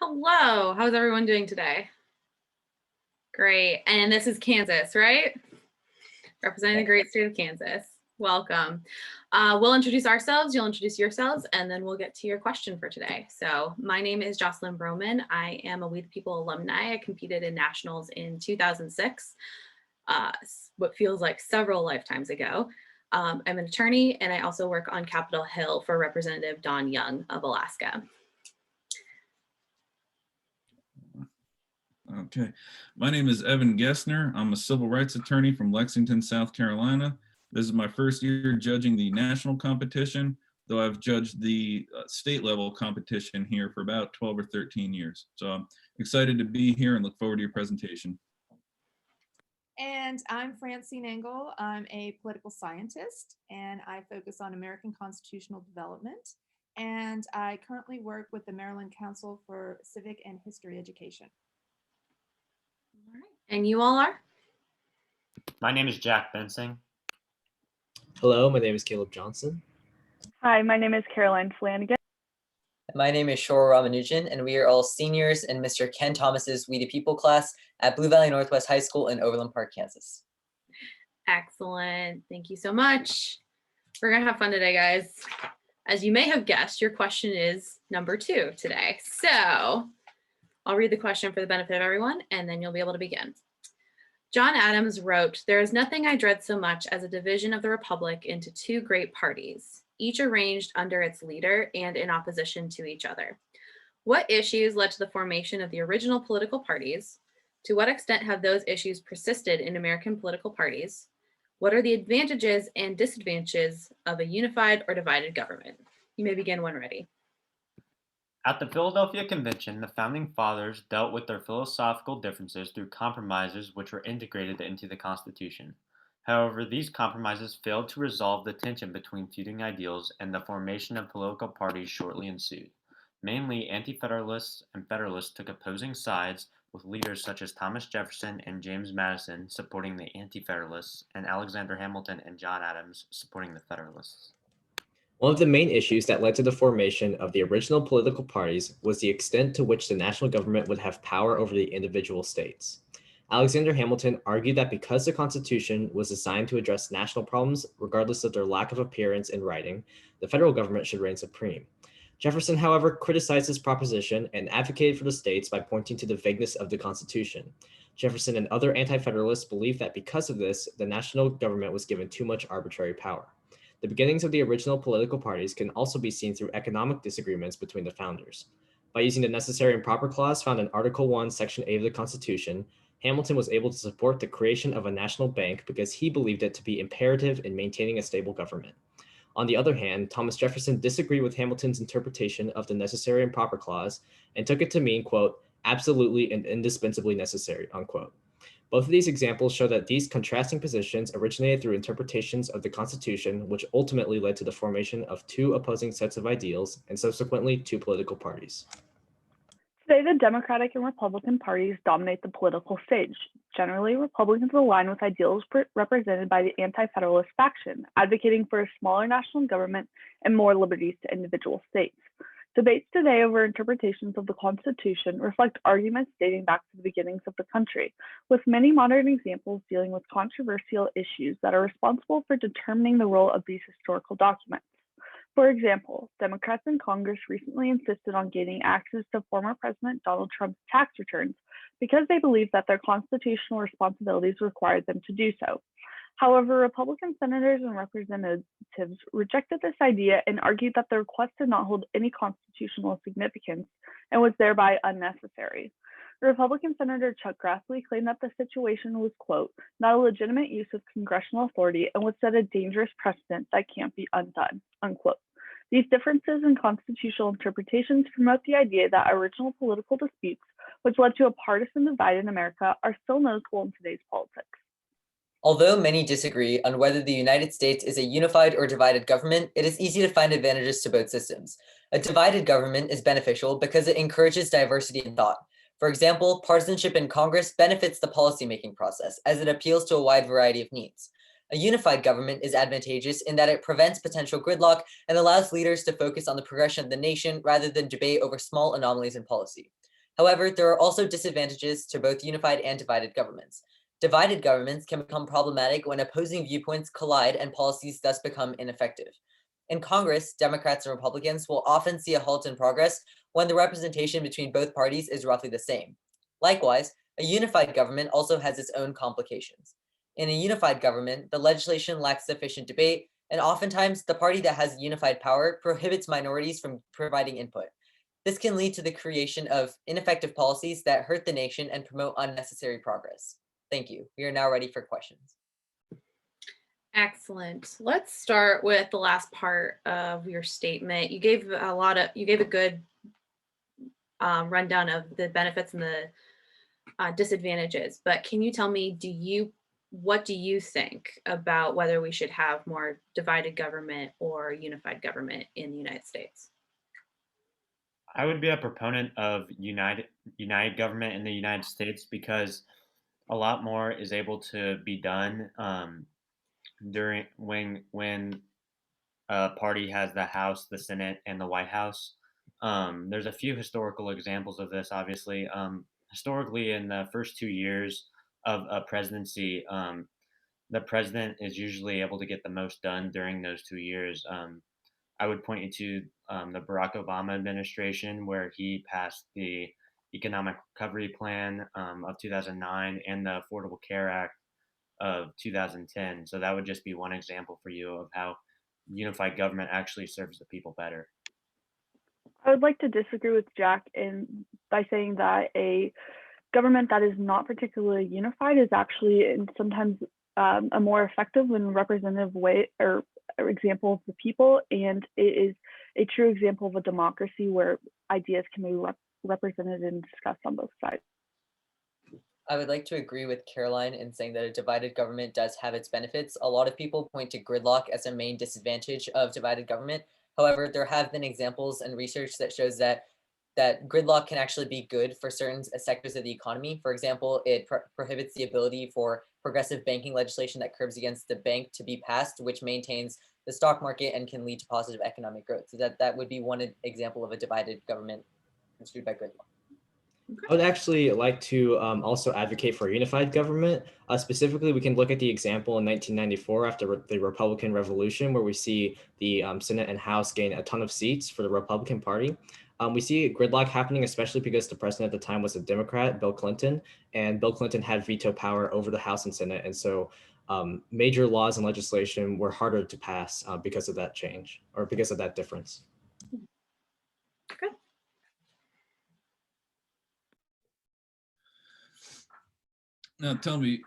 Hello, how's everyone doing today? Great, and this is Kansas, right? Representing the great state of Kansas. Welcome. We'll introduce ourselves, you'll introduce yourselves, and then we'll get to your question for today. So my name is Jocelyn Broman. I am a We the People alumni. I competed in nationals in 2006, what feels like several lifetimes ago. I'm an attorney, and I also work on Capitol Hill for Representative Don Young of Alaska. Okay, my name is Evan Gessner. I'm a civil rights attorney from Lexington, South Carolina. This is my first year judging the national competition, though I've judged the state level competition here for about 12 or 13 years. So I'm excited to be here and look forward to your presentation. And I'm Francine Engel. I'm a political scientist, and I focus on American constitutional development. And I currently work with the Maryland Council for Civic and History Education. All right. And you all are? My name is Jack Bensing. Hello, my name is Caleb Johnson. Hi, my name is Caroline Flanagan. My name is Shora Ramanujan, and we are all seniors in Mr. Ken Thomas's We the People class at Blue Valley Northwest High School in Overland Park, Kansas. Excellent. Thank you so much. We're going to have fun today, guys. As you may have guessed, your question is number 2 today. So I'll read the question for the benefit of everyone, and then you'll be able to begin. John Adams wrote, "There is nothing I dread so much as a division of the Republic into 2 great parties, each arranged under its leader and in opposition to each other. What issues led to the formation of the original political parties? To what extent have those issues persisted in American political parties? What are the advantages and disadvantages of a unified or divided government?" You may begin when ready. At the Philadelphia Convention, the Founding Fathers dealt with their philosophical differences through compromises which were integrated into the Constitution. However, these compromises failed to resolve the tension between feuding ideals, and the formation of political parties shortly ensued. Mainly, Anti-Federalists and Federalists took opposing sides, with leaders such as Thomas Jefferson and James Madison supporting the Anti-Federalists, and Alexander Hamilton and John Adams supporting the Federalists. One of the main issues that led to the formation of the original political parties was the extent to which the national government would have power over the individual states. Alexander Hamilton argued that because the Constitution was designed to address national problems, regardless of their lack of appearance in writing, the federal government should reign supreme. Jefferson, however, criticized this proposition and advocated for the states by pointing to the vagueness of the Constitution. Jefferson and other anti-federalists believed that because of this, the national government was given too much arbitrary power. The beginnings of the original political parties can also be seen through economic disagreements between the founders. By using the necessary and proper clause found in Article 1, Section 8 of the Constitution, Hamilton was able to support the creation of a national bank because he believed it to be imperative in maintaining a stable government. On the other hand, Thomas Jefferson disagreed with Hamilton's interpretation of the necessary and proper clause and took it to mean, quote, absolutely and indispensably necessary, unquote. Both of these examples show that these contrasting positions originated through interpretations of the Constitution, which ultimately led to the formation of 2 opposing sets of ideals and subsequently 2 political parties. Today, the Democratic and Republican parties dominate the political stage. Generally, Republicans align with ideals represented by the anti-federalist faction, advocating for a smaller national government and more liberties to individual states. Debates today over interpretations of the Constitution reflect arguments dating back to the beginnings of the country, with many modern examples dealing with controversial issues that are responsible for determining the role of these historical documents. For example, Democrats in Congress recently insisted on gaining access to former President Donald Trump's tax returns because they believed that their constitutional responsibilities required them to do so. However, Republican senators and representatives rejected this idea and argued that the request did not hold any constitutional significance and was thereby unnecessary. Republican Senator Chuck Grassley claimed that the situation was, quote, not a legitimate use of congressional authority and would set a dangerous precedent that can't be undone, unquote. These differences in constitutional interpretations promote the idea that original political disputes, which led to a partisan divide in America, are still noticeable in today's politics. Although many disagree on whether the United States is a unified or divided government, it is easy to find advantages to both systems. A divided government is beneficial because it encourages diversity in thought. For example, partisanship in Congress benefits the policymaking process as it appeals to a wide variety of needs. A unified government is advantageous in that it prevents potential gridlock and allows leaders to focus on the progression of the nation rather than debate over small anomalies in policy. However, there are also disadvantages to both unified and divided governments. Divided governments can become problematic when opposing viewpoints collide and policies thus become ineffective. In Congress, Democrats and Republicans will often see a halt in progress when the representation between both parties is roughly the same. Likewise, a unified government also has its own complications. In a unified government, the legislation lacks sufficient debate, and oftentimes the party that has unified power prohibits minorities from providing input. This can lead to the creation of ineffective policies that hurt the nation and promote unnecessary progress. Thank you. We are now ready for questions. Excellent. Let's start with the last part of your statement. You gave a good rundown of the benefits and the disadvantages, but can you tell me, what do you think about whether we should have more divided government or unified government in the United States? I would be a proponent of united government in the United States because a lot more is able to be done during when a party has the House, the Senate, and the White House. There's a few historical examples of this. Obviously, historically, in the first 2 years of a presidency, the president is usually able to get the most done during those 2 years. I would point you to the Barack Obama administration, where he passed the Economic Recovery Plan of 2009 and the Affordable Care Act of 2010. So that would just be one example for you of how unified government actually serves the people better. I would like to disagree with Jack by saying that a government that is not particularly unified is actually sometimes a more effective and representative way or example of the people, and it is a true example of a democracy where ideas can be represented and discussed on both sides. I would like to agree with Caroline in saying that a divided government does have its benefits. A lot of people point to gridlock as a main disadvantage of divided government. However, there have been examples and research that shows that gridlock can actually be good for certain sectors of the economy. For example, it prohibits the ability for progressive banking legislation that curbs against the bank to be passed, which maintains the stock market and can lead to positive economic growth. So that would be one example of a divided government construed by gridlock. I would actually like to also advocate for a unified government. Specifically, we can look at the example in 1994 after the Republican Revolution, where we see the Senate and House gain a ton of seats for the Republican Party. We see gridlock happening, especially because the president at the time was a Democrat, Bill Clinton, and Bill Clinton had veto power over the House and Senate. And so major laws and legislation were harder to pass because of that change or because of that difference. Okay. Now tell me,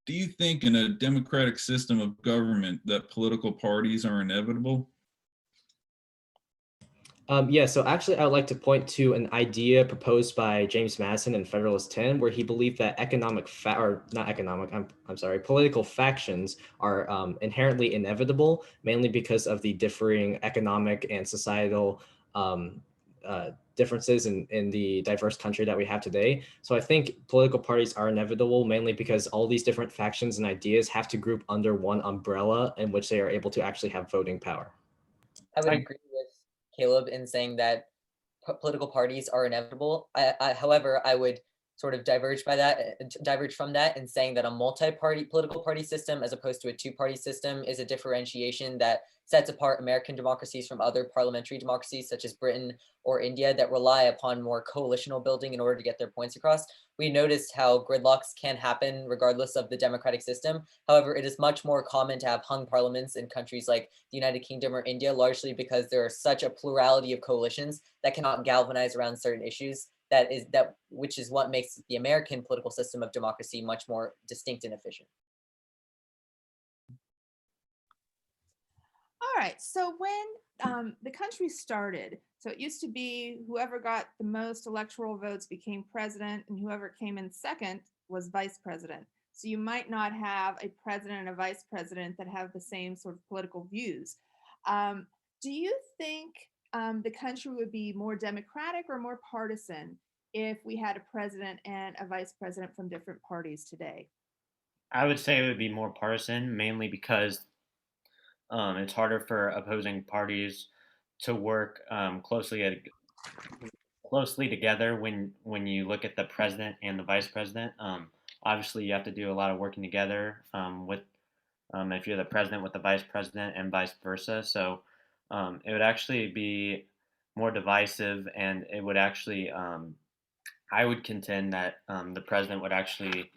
do you think in a democratic system of government that political parties are inevitable? Yeah, so actually I would like to point to an idea proposed by James Madison in Federalist 10, where he believed that political factions are inherently inevitable, mainly because of the differing economic and societal differences in the diverse country that we have today. So I think political parties are inevitable, mainly because all these different factions and ideas have to group under one umbrella in which they are able to actually have voting power. I would agree with Caleb in saying that political parties are inevitable. However, I would sort of diverge from that in saying that a multi-party political party system as opposed to a two-party system is a differentiation that sets apart American democracies from other parliamentary democracies such as Britain or India that rely upon more coalitional building in order to get their points across. We noticed how gridlocks can happen regardless of the democratic system. However, it is much more common to have hung parliaments in countries like the United Kingdom or India, largely because there are such a plurality of coalitions that cannot galvanize around certain issues which is what makes the American political system of democracy much more distinct and efficient. All right, so when the country started, so it used to be whoever got the most electoral votes became president, and whoever came in second was vice president. So you might not have a president and a vice president that have the same sort of political views. Do you think the country would be more democratic or more partisan if we had a president and a vice president from different parties today? I would say it would be more partisan, mainly because it's harder for opposing parties to work closely closely together when you look at the president and the vice president. Obviously, you have to do a lot of working together with if you're the president with the vice president and vice versa. So it would actually be more divisive, and it would actually I would contend that the president would actually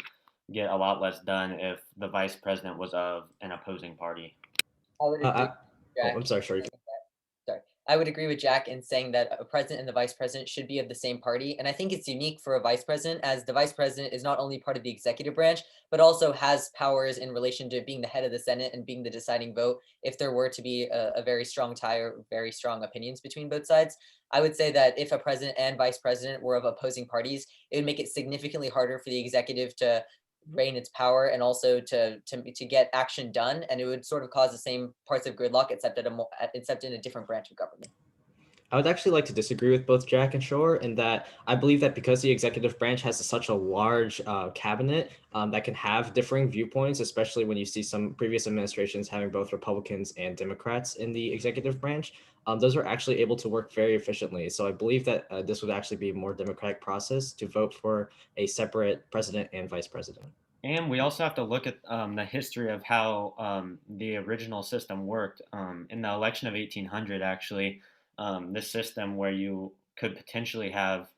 get a lot less done if the vice president was of an opposing party. I would agree, Oh, Jack. I'm sorry, Shorty. Sorry. I would agree with Jack in saying that a president and the vice president should be of the same party. And I think it's unique for a vice president, as the vice president is not only part of the executive branch, but also has powers in relation to being the head of the Senate and being the deciding vote if there were to be a very strong tie or very strong opinions between both sides. I would say that if a president and vice president were of opposing parties, it would make it significantly harder for the executive to rein its power and also to get action done, and it would sort of cause the same parts of gridlock except in a different branch of government. I would actually like to disagree with both Jack and Shore in that I believe that because the executive branch has such a large cabinet that can have differing viewpoints, especially when you see some previous administrations having both Republicans and Democrats in the executive branch, those are actually able to work very efficiently. So I believe that this would actually be a more democratic process to vote for a separate president and vice president. And we also have to look at the history of how the original system worked. In the election of 1800, actually, this system where you could potentially have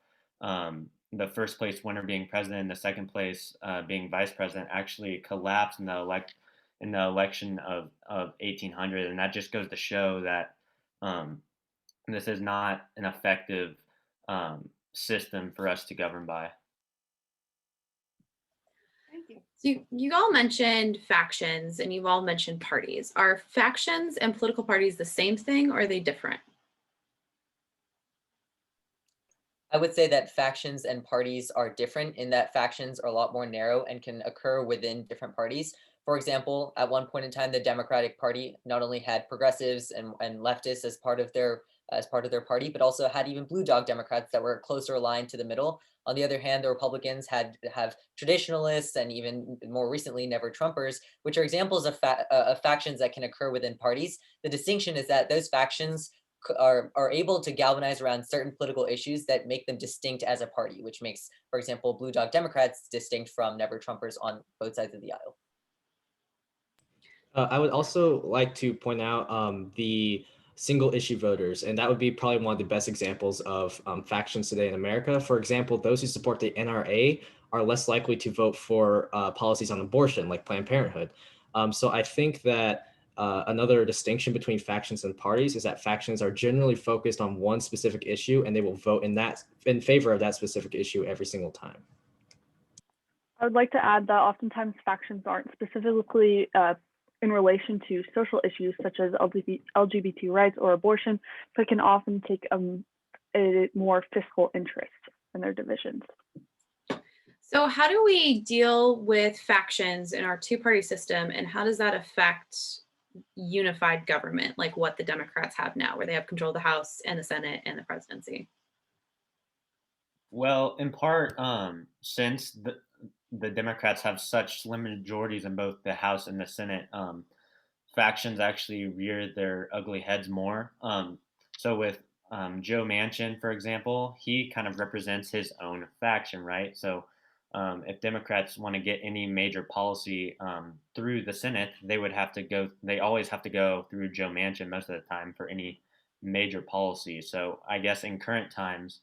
the first place winner being president and the second place being vice president actually collapsed in the election of 1800. And that just goes to show that this is not an effective system for us to govern by. Thank you. So you all mentioned factions and you've all mentioned parties. Are factions and political parties the same thing or are they different? I would say that factions and parties are different in that factions are a lot more narrow and can occur within different parties. For example, at one point in time, the Democratic Party not only had progressives and leftists as part of their party, but also had even blue dog Democrats that were closer aligned to the middle. On the other hand, the Republicans have traditionalists and even more recently never Trumpers, which are examples of factions that can occur within parties. The distinction is that those factions are able to galvanize around certain political issues that make them distinct as a party, which makes, for example, blue dog Democrats distinct from never Trumpers on both sides of the aisle. I would also like to point out the single issue voters, and that would be probably one of the best examples of factions today in America. For example, those who support the NRA are less likely to vote for policies on abortion, like Planned Parenthood. So I think that another distinction between factions and parties is that factions are generally focused on one specific issue, and they will vote in favor of that specific issue every single time. I would like to add that oftentimes factions aren't specifically in relation to social issues such as LGBT rights or abortion, but can often take a more fiscal interest in their divisions. So how do we deal with factions in our two-party system, and how does that affect unified government, like what the Democrats have now, where they have control of the House and the Senate and the presidency? Well, in part, since the Democrats have such slim majorities in both the House and the Senate, factions actually rear their ugly heads more. So with Joe Manchin, for example, he kind of represents his own faction, right? So if Democrats want to get any major policy through the Senate, they always have to go through Joe Manchin most of the time for any major policy. So I guess in current times,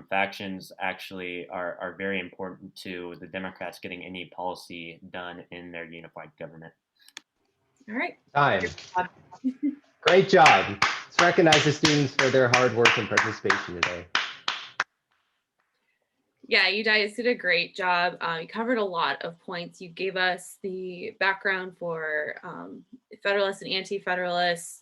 factions actually are very important to the Democrats getting any policy done in their unified government. All right. Time. Great job. Let's recognize the students for their hard work and participation today. Yeah, you guys did a great job. You covered a lot of points. You gave us the background for Federalists and Anti-Federalists.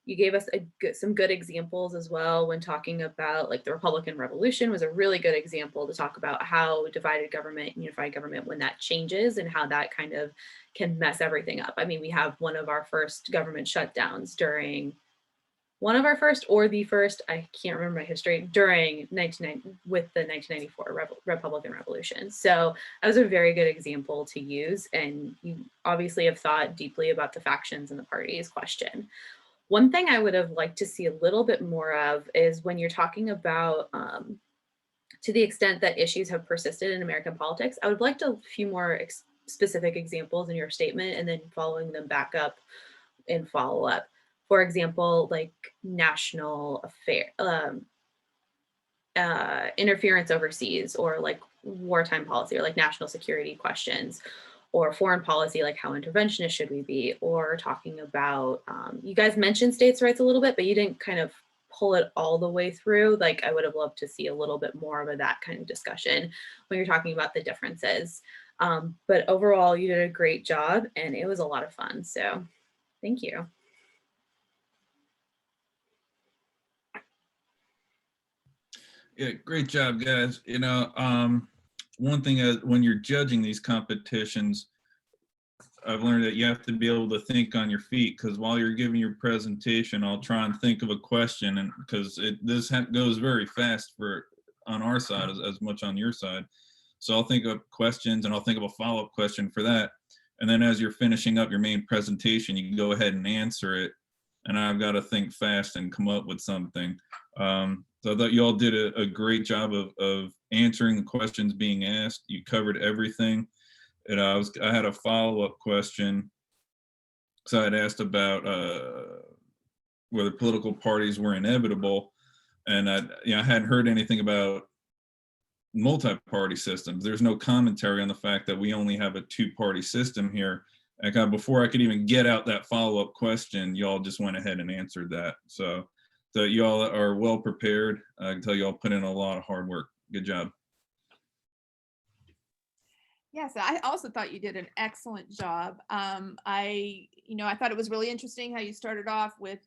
You gave us some good examples as well when talking about, like, the Republican Revolution was a really good example to talk about how divided government, unified government, when that changes and how that kind of can mess everything up. I mean, we have one of our first government shutdowns during one of our first or the first, I can't remember my history, during with the 1994 Republican Revolution. So that was a very good example to use. And you obviously have thought deeply about the factions and the parties question. One thing I would have liked to see a little bit more of is when you're talking about, to the extent that issues have persisted in American politics, I would like a few more specific examples in your statement and then following them back up in follow up. For example, like national affair, interference overseas, or like wartime policy, or like national security questions, or foreign policy, like how interventionist should we be, or talking about, you guys mentioned states' rights a little bit, but you didn't kind of pull it all the way through. Like I would have loved to see a little bit more of that kind of discussion when you're talking about the differences. But overall, you did a great job and it was a lot of fun. So thank you. Yeah, great job, guys. One thing when you're judging these competitions, I've learned that you have to be able to think on your feet, because while you're giving your presentation, I'll try and think of a question, and because this goes very fast on our side as much on your side. So I'll think of questions and I'll think of a follow-up question for that. And then as you're finishing up your main presentation, you can go ahead and answer it. And I've got to think fast and come up with something. So I thought you all did a great job of answering the questions being asked. You covered everything. And I had a follow-up question. So I'd asked about whether political parties were inevitable. And I hadn't heard anything about multi-party systems. There's no commentary on the fact that we only have a two-party system here. And before I could even get out that follow-up question, y'all just went ahead and answered that. So y'all are well prepared. I can tell y'all put in a lot of hard work. Good job. Yes, I also thought you did an excellent job. I thought it was really interesting how you started off with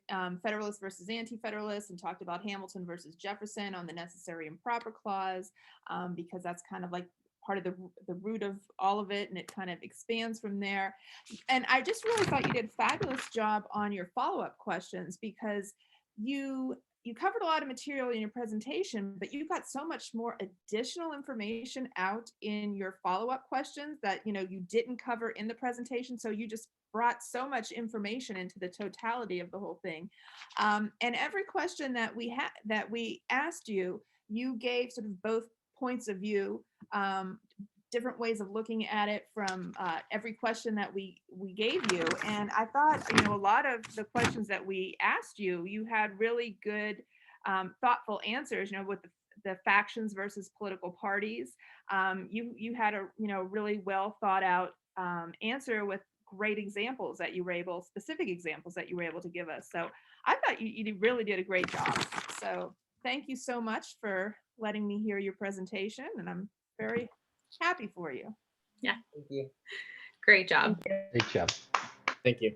Federalists versus Anti-Federalists and talked about Hamilton versus Jefferson on the necessary and proper clause, because that's kind of like part of the root of all of it, and it kind of expands from there. And I just really thought you did a fabulous job on your follow-up questions, because you covered a lot of material in your presentation, but you got so much more additional information out in your follow-up questions that you didn't cover in the presentation. So you just brought so much information into the totality of the whole thing. And every question that we asked you, you gave sort of both points of view, different ways of looking at it from every question that we gave you. And I thought, a lot of the questions that we asked you, you had really good, thoughtful answers, with the factions versus political parties. You had a, really well thought out answer with great examples that you were able, specific examples that you were able to give us. So I thought you really did a great job. So thank you so much for letting me hear your presentation, and I'm very happy for you. Yeah. Thank you. Great job. Great job. Thank you.